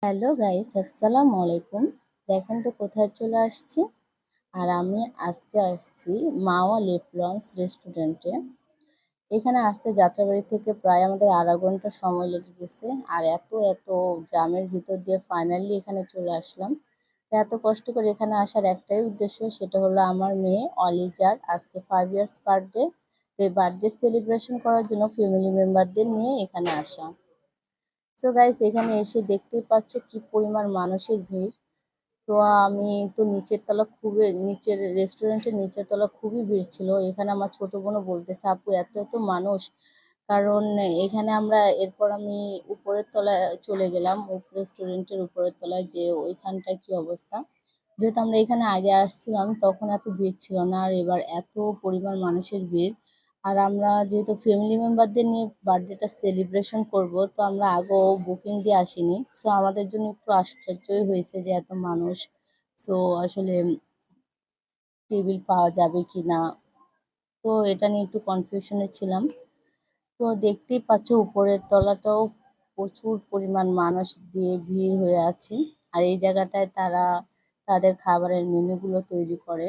Hello guys, আসসালামু আলাইকুম। দেখেন তো কোথায় চলে আসছি। আর আমি আজকে আসছি মাওয়া লিপ লঞ্চ রেস্টুরেন্টে। এখানে আসতে যাত্রাবাড়ি থেকে প্রায় আমাদের আধা ঘন্টা সময় লেগে গেছে। আর এত জ্যামের ভিতর দিয়ে ফাইনালি এখানে চলে আসলাম। তো এত কষ্ট করে এখানে আসার একটাই উদ্দেশ্য, সেটা হলো আমার মেয়ে অলিজার আজকে 5 ইয়ার্স বার্থডে। তো এই বার্থডে সেলিব্রেশন করার জন্য ফ্যামিলি মেম্বারদের নিয়ে এখানে আসা। সো গাইস, এখানে এসে দেখতেই পাচ্ছ কি পরিমাণ মানুষের ভিড়। তো আমি তো নিচের তলা খুবই নিচের রেস্টুরেন্টের নিচের তলা খুবই ভিড় ছিল। এখানে আমার ছোট বোনও বলতেছে, আপু এত মানুষ। কারণ এখানে আমরা এরপর আমি উপরের তলায় চলে গেলাম, রেস্টুরেন্টের উপরের তলায়, যে ওইখানটায় কি অবস্থা। যেহেতু আমরা এখানে আগে আসছিলাম তখন এত ভিড় ছিল না, আর এবার এত পরিমাণ মানুষের ভিড়। আর আমরা যেহেতু ফ্যামিলি মেম্বারদের নিয়ে বার্থডেটা সেলিব্রেশন করব, তো আমরা আগেও বুকিং দিয়ে আসিনি। সো আমাদের জন্য একটু আশ্চর্যই হয়েছে যে এত মানুষ। সো আসলে টেবিল পাওয়া যাবে কি না, তো এটা নিয়ে একটু কনফিউশনে ছিলাম। তো দেখতেই পাচ্ছ উপরের তলাটাও প্রচুর পরিমাণ মানুষ দিয়ে ভিড় হয়ে আছে। আর এই জায়গাটায় তারা তাদের খাবারের মেনুগুলো তৈরি করে।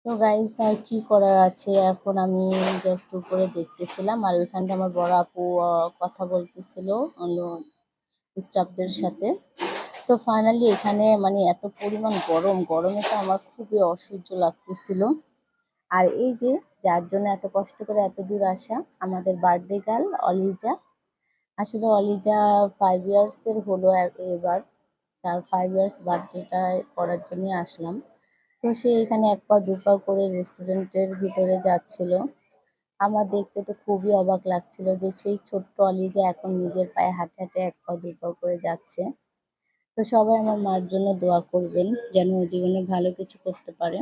তো গাইস, আর কি করার আছে, এখন আমি জাস্ট উপরে দেখতেছিলাম আর ওইখানটা আমার বড় আপু কথা বলতেছিল অন্য স্টাফদের সাথে। তো ফাইনালি এখানে মানে এত পরিমাণ গরমে তো আমার খুবই অসহ্য লাগতেছিল। আর এই যে যার জন্য এত কষ্ট করে এত দূর আসা, আমাদের বার্থডে গার্ল অলিজা। আসলে অলিজা 5 ইয়ার্স এর হলো এবার। তার 5 ইয়ার্স বার্থডেটা করার জন্য আসলাম। তো সে এখানে এক পা দু পা করে রেস্টুরেন্টের ভিতরে যাচ্ছিল। আমার দেখতে তো খুবই অবাক লাগছিল যে সেই ছোট্ট অলিজা এখন নিজের পায়ে হাঁটে হাঁটে এক পা দু পা করে যাচ্ছে। তো সবাই আমার মার জন্য দোয়া করবেন যেন ও জীবনে ভালো কিছু করতে পারে।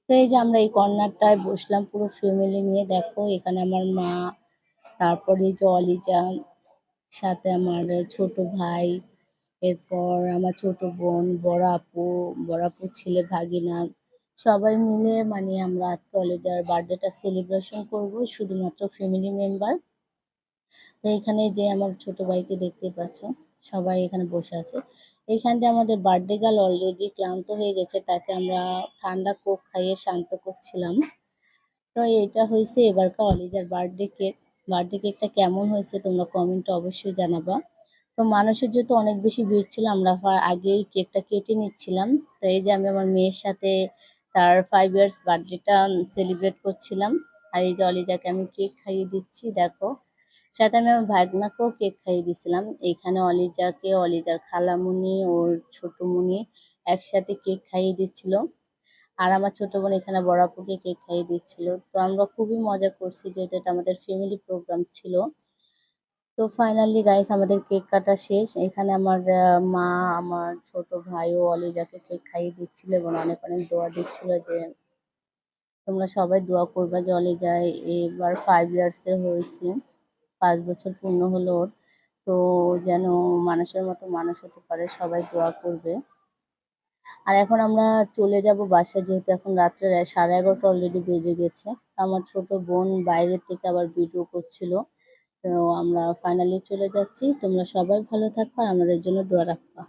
তো এই যে আমরা এই কর্নারটায় বসলাম পুরো ফ্যামিলি নিয়ে, দেখো এখানে আমার মা, তারপরে এই যে অলিজা, সাথে আমার ছোট ভাই, এরপর আমার ছোট বোন, বড় আপু ছেলে ভাগিনা, সবাই মিলে মানে আমরা আজকে অলিজার বার্থডেটা সেলিব্রেশন করব, শুধুমাত্র ফ্যামিলি মেম্বার। তো এখানে যে আমার ছোট ভাইকে দেখতে পাচ্ছ, সবাই এখানে বসে আছে। এইখান দিয়ে আমাদের বার্থডে গার্ল অলরেডি ক্লান্ত হয়ে গেছে, তাকে আমরা ঠান্ডা কোক খাইয়ে শান্ত করছিলাম। তো এটা হয়েছে এবারকার অলিজার বার্থডে কেক। বার্থডে কেকটা কেমন হয়েছে তোমরা কমেন্টে অবশ্যই জানাবা। তো মানুষের যেহেতু অনেক বেশি ভিড় ছিল, আমরা আগেই কেকটা কেটে নিচ্ছিলাম। তো এই যে আমি আমার মেয়ের সাথে তার 5 ইয়ার্স বার্থডেটা সেলিব্রেট করছিলাম। আর এই যে অলিজাকে আমি কেক খাইয়ে দিচ্ছি, দেখো। সাথে আমি আমার ভাগনাকেও কেক খাইয়ে দিছিলাম। এইখানে অলিজাকে অলিজার খালামুনি ওর ছোটমুনি একসাথে কেক খাইয়ে দিচ্ছিল। আর আমার ছোট বোন এখানে বড় আপুকে কেক খাইয়ে দিচ্ছিল। তো আমরা খুবই মজা করছি যেহেতু এটা আমাদের ফ্যামিলি প্রোগ্রাম ছিল। তো ফাইনালি গাইস, আমাদের কেক কাটা শেষ। এখানে আমার মা, আমার ছোট ভাইও অলিজাকে কেক খাইয়ে দিচ্ছিল এবং অনেক অনেক দোয়া দিচ্ছিল যে তোমরা সবাই দোয়া করবা যে অলিজা এবার 5 ইয়ার্স এর হয়েছে, 5 বছর পূর্ণ হলো ওর। তো যেন মানুষের মতো মানুষ হতে পারে, সবাই দোয়া করবে। আর এখন আমরা চলে যাব বাসায়, যেহেতু এখন রাত্রে 11:30 অলরেডি বেজে গেছে। তো আমার ছোট বোন বাইরের থেকে আবার ভিডিও করছিল। তো আমরা ফাইনালি চলে যাচ্ছি। তোমরা সবাই ভালো থাকবা আর আমাদের জন্য দোয়া রাখবা।